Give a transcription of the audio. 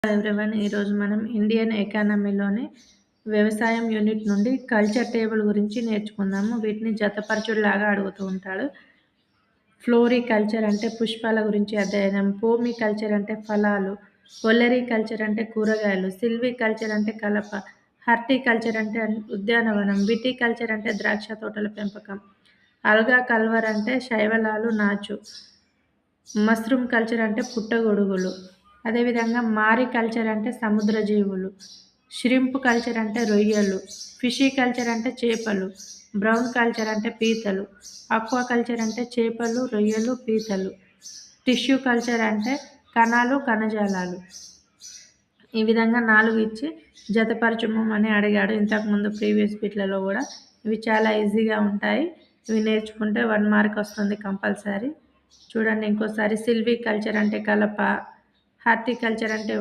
Everyone, ఈరోజు మనం Indian ఎకానమీలోని వ్యవసాయం యూనిట్ నుండి కల్చర్ టేబుల్ గురించి నేర్చుకుందాము. వీటిని జతపరచుడులాగా అడుగుతూ ఉంటాడు. ఫ్లోరికల్చర్ అంటే పుష్పాల గురించి అధ్యయనం, పోమికల్చర్ అంటే ఫలాలు, ఒలెరికల్చర్ అంటే కూరగాయలు, సిల్వికల్చర్ అంటే కలప, హార్టికల్చర్ అంటే ఉద్యానవనం, విటికల్చర్ అంటే ద్రాక్ష తోటల పెంపకం, అల్గా కల్వర్ అంటే శైవలాలు నాచు, మష్రూమ్ కల్చర్ అంటే పుట్టగొడుగులు. అదేవిధంగా మారికల్చర్ అంటే సముద్ర జీవులు, ష్రింప్ కల్చర్ అంటే రొయ్యలు, ఫిషీ కల్చర్ అంటే చేపలు, బ్రౌన్ కల్చర్ అంటే పీతలు, ఆక్వాకల్చర్ అంటే చేపలు, రొయ్యలు, పీతలు, టిష్యూ కల్చర్ అంటే కణాలు, కణజాలాలు. ఈ విధంగా 4 ఇచ్చి జతపరచమని అడిగాడు ఇంతకుముందు ప్రీవియస్ బిట్లలో కూడా. ఇవి చాలా ఈజీగా ఉంటాయి. ఇవి నేర్చుకుంటే 1 మార్క్ వస్తుంది కంపల్సరీ. చూడండి ఇంకోసారి. సిల్వికల్చర్ అంటే కలప, హార్టికల్చర్ అంటే